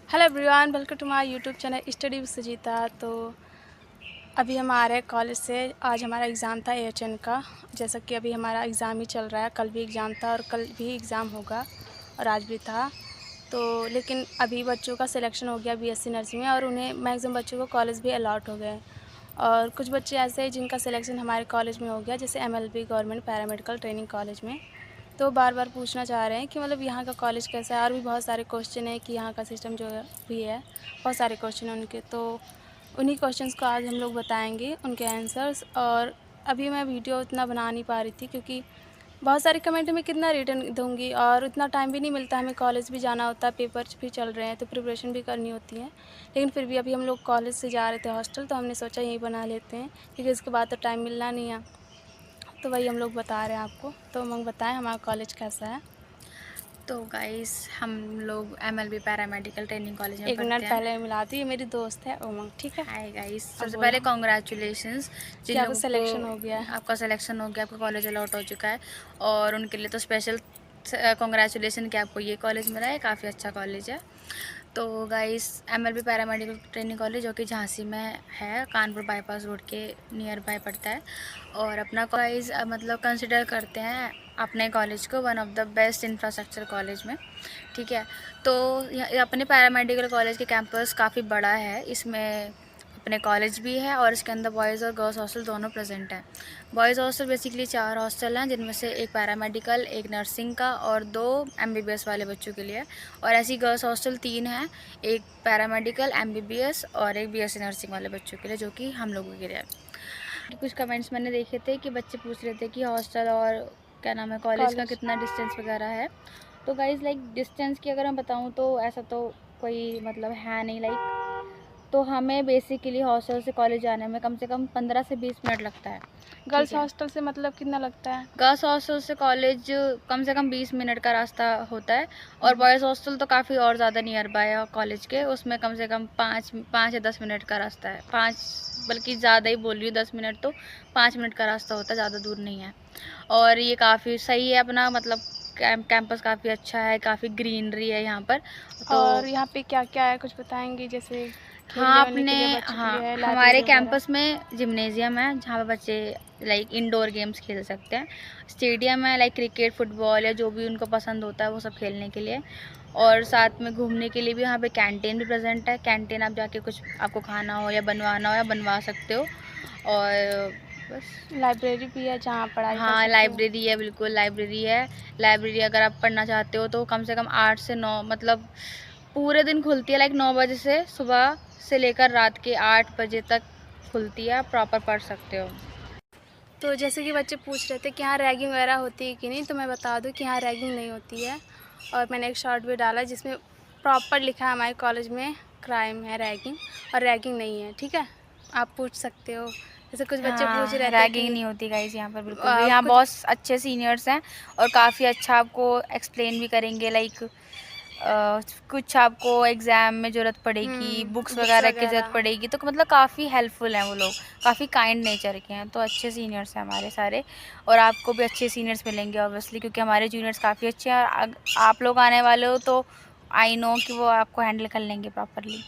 Hello everyone, welcome to my YouTube channel study with Sujita. तो अभी हम आ रहे हैं कॉलेज से। आज हमारा एग्ज़ाम था एएचएन का। जैसा कि अभी हमारा एग्ज़ाम ही चल रहा है, कल भी एग्ज़ाम था और कल भी एग्ज़ाम होगा और आज भी था। तो लेकिन अभी बच्चों का सिलेक्शन हो गया बीएससी नर्सिंग में और उन्हें मैक्सिमम बच्चों को कॉलेज भी अलॉट हो गए। और कुछ बच्चे ऐसे हैं जिनका सिलेक्शन हमारे कॉलेज में हो गया, जैसे MLB government paramedical training college में। तो बार बार पूछना चाह रहे हैं कि मतलब यहाँ का कॉलेज कैसा है, और भी बहुत सारे क्वेश्चन है कि यहाँ का सिस्टम जो भी है, बहुत सारे क्वेश्चन हैं उनके। तो उन्हीं क्वेश्चंस को आज हम लोग बताएंगे, उनके आंसर्स। और अभी मैं वीडियो उतना बना नहीं पा रही थी क्योंकि बहुत सारे कमेंट में कितना रिटर्न दूँगी और उतना टाइम भी नहीं मिलता, हमें कॉलेज भी जाना होता है, पेपर्स भी चल रहे हैं तो प्रिपरेशन भी करनी होती है। लेकिन फिर भी अभी हम लोग कॉलेज से जा रहे थे हॉस्टल, तो हमने सोचा यहीं बना लेते हैं क्योंकि उसके बाद तो टाइम मिलना नहीं है। तो वही हम लोग बता रहे हैं आपको। तो उमंग बताएं हमारा कॉलेज कैसा है। तो गाइस हम लोग एमएलबी पैरामेडिकल ट्रेनिंग कॉलेज में एक पढ़ते मिनट हैं। पहले मिला दी, ये मेरी दोस्त है उमंग, ठीक है। हाय गाइस, अब सबसे पहले बोलो कॉन्ग्रेचुलेशंस कि जिन आपका लोगों सिलेक्शन हो गया को है। आपका सिलेक्शन हो गया, आपका कॉलेज अलॉट हो चुका है और उनके लिए तो स्पेशल कॉन्ग्रेचुलेसन कि आपको ये कॉलेज मिला है। काफ़ी अच्छा कॉलेज है। तो guys MLB paramedical training college जो कि झांसी में है, कानपुर बाईपास रोड के नियर बाय पड़ता है। और अपना कॉलेज मतलब कंसिडर करते हैं अपने कॉलेज को one of the best infrastructure college में, ठीक है। तो अपने पैरामेडिकल कॉलेज के कैंपस काफ़ी बड़ा है। इसमें अपने कॉलेज भी है और इसके अंदर बॉयज़ और गर्ल्स हॉस्टल दोनों प्रेजेंट हैं। बॉयज़ हॉस्टल बेसिकली 4 हॉस्टल हैं, जिनमें से एक पैरामेडिकल, एक नर्सिंग का और 2 एमबीबीएस वाले बच्चों के लिए। और ऐसी गर्ल्स हॉस्टल 3 हैं, एक पैरामेडिकल, एमबीबीएस और एक बीएससी नर्सिंग वाले बच्चों के लिए, जो कि हम लोगों के लिए है। कुछ कमेंट्स मैंने देखे थे कि बच्चे पूछ रहे थे कि हॉस्टल और क्या नाम है कॉलेज का कितना डिस्टेंस वगैरह है। तो गाइज़ लाइक डिस्टेंस की अगर मैं बताऊँ तो ऐसा तो कोई मतलब है नहीं। लाइक तो हमें बेसिकली हॉस्टल से कॉलेज जाने में कम से कम 15 से 20 मिनट लगता है, ठीक गर्ल्स है। हॉस्टल से मतलब कितना लगता है? गर्ल्स हॉस्टल से कॉलेज कम से कम 20 मिनट का रास्ता होता है और बॉयज़ हॉस्टल तो काफ़ी और ज़्यादा नियर बाय है कॉलेज के। उसमें कम से कम 5 या 10 मिनट का रास्ता है। 5 बल्कि ज़्यादा ही बोल रही हूँ, 10 मिनट तो 5 मिनट का रास्ता होता है, ज़्यादा दूर नहीं है। और ये काफ़ी सही है अपना, मतलब कैंपस काफ़ी अच्छा है, काफ़ी ग्रीनरी है यहाँ पर। तो और यहाँ पे क्या क्या है कुछ बताएंगे? जैसे हाँ, खेलने वेलने के लिए बच्चों के लिए है, हमारे लाइब्रेरी वगैरह। कैंपस में जिम्नेजियम है जहाँ पे बच्चे लाइक इंडोर गेम्स खेल सकते हैं। स्टेडियम है लाइक क्रिकेट, फुटबॉल या जो भी उनको पसंद होता है वो सब खेलने के लिए। और साथ में घूमने के लिए भी यहाँ पे कैंटीन भी प्रेजेंट है। कैंटीन आप जाके कुछ आपको खाना हो या बनवाना हो या बनवा सकते हो। और बस। लाइब्रेरी भी है जहाँ पढ़ाई कर हाँ, सकते हो। लाइब्रेरी है, बिल्कुल लाइब्रेरी है। लाइब्रेरी अगर आप पढ़ना चाहते हो तो कम से कम 8 से 9 मतलब पूरे दिन खुलती है। लाइक 9 बजे से सुबह से लेकर रात के 8 बजे तक खुलती है, आप प्रॉपर पढ़ सकते हो। तो जैसे कि बच्चे पूछ रहे थे कि यहाँ रैगिंग वगैरह होती है कि नहीं, तो मैं बता दूँ कि यहाँ रैगिंग नहीं होती है। और मैंने एक शॉर्ट भी डाला जिसमें प्रॉपर लिखा है हमारे कॉलेज में क्राइम है रैगिंग, और रैगिंग नहीं है, ठीक है। आप पूछ सकते हो। जैसे कुछ बच्चे पूछ हाँ, रहे थे रैगिंग कि नहीं होती गाइस यहाँ पर बिल्कुल भी। यहाँ कुछ बहुत अच्छे सीनियर्स हैं और काफ़ी अच्छा आपको एक्सप्लेन भी करेंगे। लाइक कुछ आपको एग्ज़ाम में ज़रूरत पड़ेगी, बुक्स बुक्स वगैरह की ज़रूरत वगैरह। पड़ेगी, तो मतलब काफ़ी हेल्पफुल हैं वो लोग, काफ़ी काइंड नेचर के हैं। तो अच्छे सीनियर्स हैं हमारे सारे और आपको भी अच्छे सीनियर्स मिलेंगे ऑब्वियसली, क्योंकि हमारे जूनियर्स काफ़ी अच्छे हैं। और आप लोग आने वाले हो तो आई नो कि वो आपको हैंडल कर लेंगे प्रॉपरली।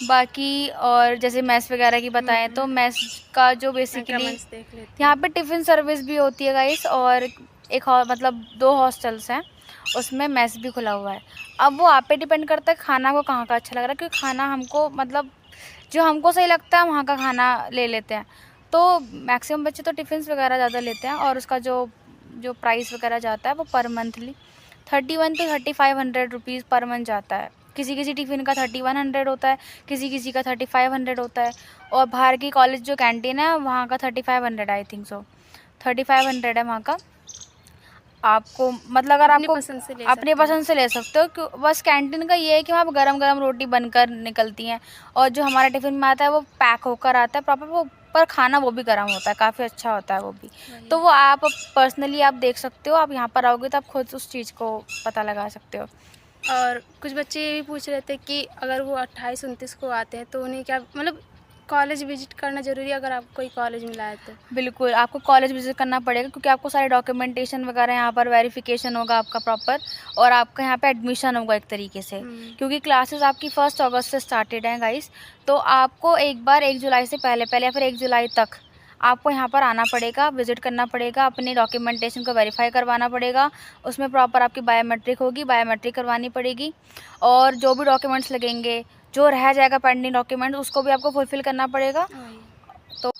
बाकी और जैसे मेस वगैरह की बताएं तो मेस का जो मैं बेसिकली कमेंट्स देख लेती यहाँ हूँ। पे टिफ़िन सर्विस भी होती है गाइस। और एक मतलब 2 हॉस्टल्स हैं, उसमें मेस भी खुला हुआ है। अब वो आप पे डिपेंड करता है खाना को कहाँ का अच्छा लग रहा है, क्योंकि खाना हमको मतलब जो हमको सही लगता है वहाँ का खाना ले लेते हैं। तो मैक्सिमम बच्चे तो टिफ़िन्स वगैरह ज़्यादा लेते हैं और उसका जो जो प्राइस वगैरह जाता है वो पर monthly 31 to 3500 rupees per month जाता है। किसी किसी टिफ़िन का 3100 होता है, किसी किसी का 3500 होता है। और बाहर की कॉलेज जो कैंटीन है वहाँ का 3500 आई थिंक सो, 3500 है वहाँ का। आपको मतलब अगर अपनी आपको पसंद से ले अपने सकते हो। पसंद से ले सकते हो। क्यों, बस कैंटीन का ये है कि वहाँ पर गरम गरम रोटी बनकर निकलती हैं और जो हमारा टिफ़िन में आता है वो पैक होकर आता है प्रॉपर। वो पर खाना वो भी गर्म होता है, काफ़ी अच्छा होता है वो भी। तो वो आप पर्सनली आप देख सकते हो, आप यहाँ पर आओगे तो आप खुद उस चीज़ को पता लगा सकते हो। और कुछ बच्चे ये भी पूछ रहे थे कि अगर वो 28-29 को आते हैं तो उन्हें क्या मतलब कॉलेज विजिट करना ज़रूरी है अगर आपको कोई कॉलेज मिला है तो? बिल्कुल, आपको कॉलेज विज़िट करना पड़ेगा क्योंकि आपको सारे डॉक्यूमेंटेशन वगैरह यहाँ पर वेरिफिकेशन होगा आपका प्रॉपर, और आपका यहाँ पे एडमिशन होगा एक तरीके से। क्योंकि क्लासेस आपकी 1 अगस्त से स्टार्टेड हैं गाइस, तो आपको एक बार 1 जुलाई से पहले या फिर 1 जुलाई तक आपको यहाँ पर आना पड़ेगा, विज़िट करना पड़ेगा, अपनी डॉक्यूमेंटेशन को वेरीफाई करवाना पड़ेगा। उसमें प्रॉपर आपकी बायोमेट्रिक होगी, बायोमेट्रिक करवानी पड़ेगी, और जो भी डॉक्यूमेंट्स लगेंगे, जो रह जाएगा पेंडिंग डॉक्यूमेंट, उसको भी आपको फुलफ़िल करना पड़ेगा। तो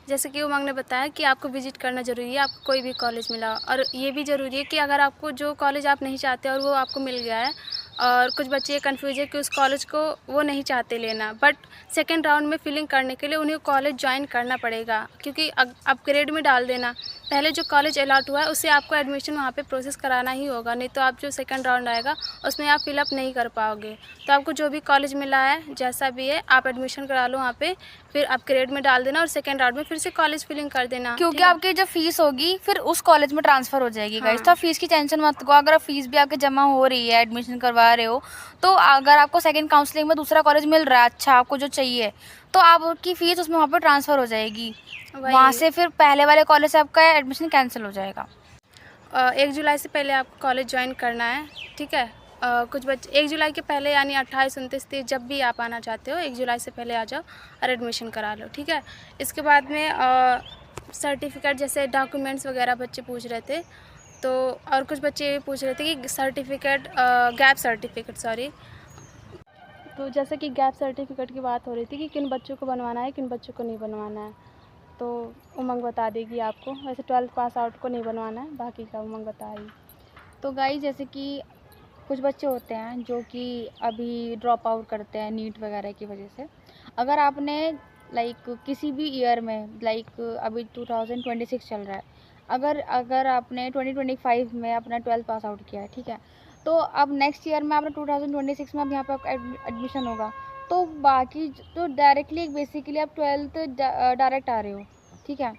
जैसे कि उमंग ने बताया कि आपको विजिट करना ज़रूरी है, आपको कोई भी कॉलेज मिला, और ये भी ज़रूरी है कि अगर आपको जो कॉलेज आप नहीं चाहते और वो आपको मिल गया है, और कुछ बच्चे कन्फ्यूज है कि उस कॉलेज को वो नहीं चाहते लेना, बट सेकेंड राउंड में फिलिंग करने के लिए उन्हें कॉलेज ज्वाइन करना पड़ेगा, क्योंकि अपग्रेड में डाल देना, पहले जो कॉलेज अलॉट हुआ है उससे आपको एडमिशन वहाँ पे प्रोसेस कराना ही होगा, नहीं तो आप जो सेकंड राउंड आएगा उसमें आप फिलअप नहीं कर पाओगे। तो आपको जो भी कॉलेज मिला है, जैसा भी है, आप एडमिशन करा लो वहाँ पे, फिर अपग्रेड में डाल देना और सेकंड राउंड में फिर से कॉलेज फिलिंग कर देना, क्योंकि आपकी जो फीस होगी फिर उस कॉलेज में ट्रांसफ़र हो जाएगी गाइस। तो फीस की टेंशन मत लो, अगर फीस भी आपके जमा हो रही है, एडमिशन करवा रहे हो, तो अगर आपको सेकंड काउंसलिंग में दूसरा कॉलेज मिल रहा है अच्छा आपको जो चाहिए, तो आपकी फ़ीस उसमें वहाँ पर ट्रांसफ़र हो जाएगी, वहाँ से फिर पहले वाले कॉलेज से आपका एडमिशन कैंसिल हो जाएगा। 1 जुलाई से पहले आपको कॉलेज ज्वाइन करना है, ठीक है। कुछ बच्चे 1 जुलाई के पहले यानी 28, 29, 30 जब भी आप आना चाहते हो 1 जुलाई से पहले आ जाओ और एडमिशन करा लो, ठीक है। इसके बाद में सर्टिफिकेट जैसे डॉक्यूमेंट्स वगैरह बच्चे पूछ रहे थे, तो और कुछ बच्चे ये पूछ रहे थे कि सर्टिफिकेट, गैप सर्टिफिकेट, सॉरी। तो जैसे कि गैप सर्टिफिकेट की बात हो रही थी कि किन बच्चों को बनवाना है, किन बच्चों को नहीं बनवाना है, तो उमंग बता देगी आपको। वैसे 12th पास आउट को नहीं बनवाना है, बाकी का उमंग बता रही। तो गाइस जैसे कि कुछ बच्चे होते हैं जो कि अभी ड्रॉप आउट करते हैं नीट वगैरह की वजह से। अगर आपने किसी भी ईयर में अभी 2026 चल रहा है, अगर आपने 2025 में अपना 12th पास आउट किया है, ठीक है, तो अब नेक्स्ट ईयर में आपने 2026 में अब यहाँ पर एडमिशन होगा, तो बाकी तो डायरेक्टली बेसिकली आप 12th डायरेक्ट आ रहे हो, ठीक है,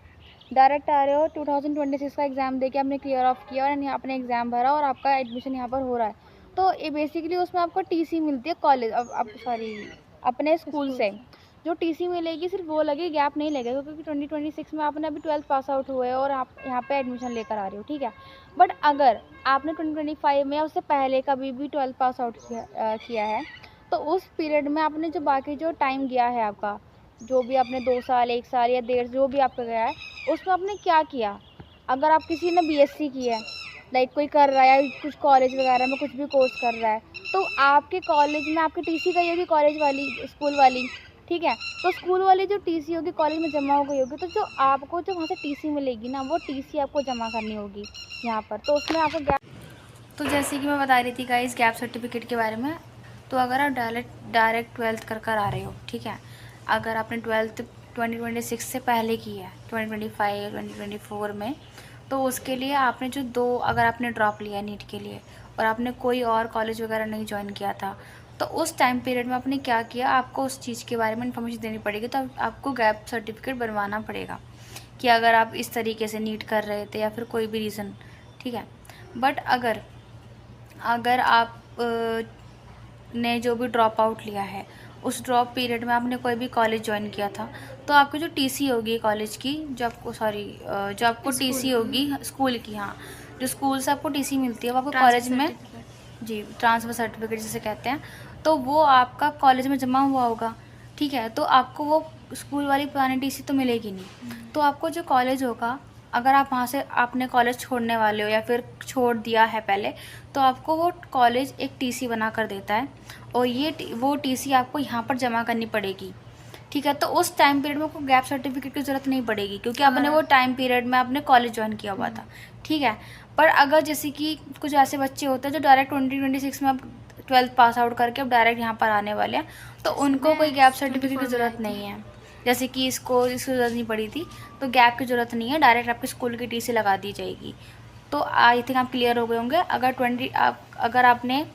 डायरेक्ट आ रहे हो, 2026 का एग्ज़ाम देके आपने क्लियर ऑफ किया और यहाँ आपने एग्ज़ाम भरा और आपका एडमिशन यहाँ पर हो रहा है। तो ये बेसिकली उसमें आपको टीसी मिलती है कॉलेज, अपने स्कूल से जो टीसी मिलेगी सिर्फ वो लगेगी, गैप नहीं लगेगा, क्योंकि 2026 में आपने अभी 12th पास आउट हुए हैं और आप यहाँ पे एडमिशन लेकर आ रहे हो, ठीक है। बट अगर आपने 2025 में या उससे पहले कभी भी 12th पास आउट किया है, तो उस पीरियड में आपने जो बाकी जो टाइम गया है आपका, जो भी आपने 2 साल 1 साल या 1.5 जो भी आपका गया है, उसमें आपने क्या किया। अगर आप किसी ने बीएससी की है, कोई कर रहा है या कुछ कॉलेज वगैरह में कुछ भी कोर्स कर रहा है, तो आपके कॉलेज में आपकी टीसी गई होगी कॉलेज वाली, स्कूल वाली, ठीक है, तो स्कूल वाली जो टीसी होगी कॉलेज में जमा हो गई होगी, तो जो आपको जो वहाँ से टीसी मिलेगी ना, वो टीसी आपको जमा करनी होगी यहाँ पर, तो उसमें आपको गैप। तो जैसे कि मैं बता रही थी गाइस गैप सर्टिफिकेट के बारे में, तो अगर आप डायरेक्ट 12th कर आ रहे हो, ठीक है, अगर आपने 12th 2026 से पहले की है, 2025 2024 में, तो उसके लिए आपने अगर आपने ड्रॉप लिया नीट के लिए और आपने कोई और कॉलेज वगैरह नहीं ज्वाइन किया था, तो उस टाइम पीरियड में आपने क्या किया, आपको उस चीज़ के बारे में इन्फॉर्मेशन देनी पड़ेगी। तो आपको गैप सर्टिफिकेट बनवाना पड़ेगा कि अगर आप इस तरीके से नीट कर रहे थे या फिर कोई भी रीज़न, ठीक है। बट अगर आप ने जो भी ड्रॉप आउट लिया है, उस ड्रॉप पीरियड में आपने कोई भी कॉलेज ज्वाइन किया था, तो आपकी जो टीसी होगी कॉलेज की, जो आपको टीसी होगी स्कूल की, हाँ, जो स्कूल से आपको टीसी मिलती है वो आपको कॉलेज में, जी, ट्रांसफ़र सर्टिफिकेट जिसे कहते हैं, तो वो आपका कॉलेज में जमा हुआ होगा, ठीक है। तो आपको वो स्कूल वाली पुरानी टीसी तो मिलेगी नहीं, तो आपको जो कॉलेज होगा, अगर आप वहाँ से आपने कॉलेज छोड़ने वाले हो या फिर छोड़ दिया है पहले, तो आपको वो कॉलेज एक टीसी बना कर देता है और वो टीसी आपको यहाँ पर जमा करनी पड़ेगी, ठीक है। तो उस टाइम पीरियड में आपको गैप सर्टिफिकेट की ज़रूरत नहीं पड़ेगी, क्योंकि आपने वो टाइम पीरियड में आपने कॉलेज ज्वाइन किया हुआ था, ठीक है। पर अगर जैसे कि कुछ ऐसे बच्चे होते हैं जो डायरेक्ट 2026 में अब 12th पास आउट करके अब डायरेक्ट यहाँ पर आने वाले हैं, तो उनको कोई गैप सर्टिफिकेट की ज़रूरत नहीं है। जैसे कि इसको ज़रूरत नहीं पड़ी थी, तो गैप की ज़रूरत नहीं है, डायरेक्ट आपके स्कूल की टीसी लगा दी जाएगी। तो आई थिंक आप क्लियर हो गए होंगे। अगर आपने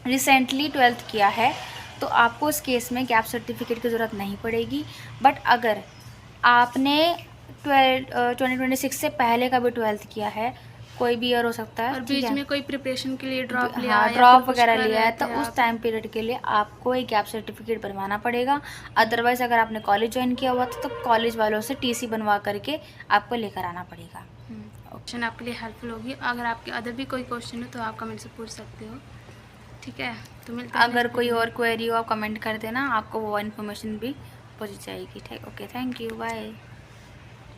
रिसेंटली 12th किया है, तो आपको इस केस में गैप सर्टिफिकेट की ज़रूरत नहीं पड़ेगी। बट अगर आपने 2026 से पहले का भी 12th किया है, कोई भी ईयर हो सकता है। और बीच में कोई प्रिपरेशन के लिए ड्रॉप लिया हाँ, या ड्रॉप कुछ वगैरह कर लिया रहे है तो थे उस आप। टाइम पीरियड के लिए आपको एक गैप सर्टिफिकेट बनवाना पड़ेगा। अदरवाइज़ अगर आपने कॉलेज ज्वाइन किया हुआ था तो कॉलेज वालों से टीसी बनवा करके आपको लेकर आना पड़ेगा। क्वेश्चन आपके लिए हेल्पफुल होगी। अगर आपके अदर भी कोई क्वेश्चन हो तो आप कमेंट से पूछ सकते हो। ठीक है, तो मिलते हैं अगर नेक्स्ट कोई वीडियो में। और क्वेरी हो आप कमेंट कर देना, आपको वो इन्फॉर्मेशन भी पहुँच जाएगी। ठीक, ओके, थैंक यू, बाय।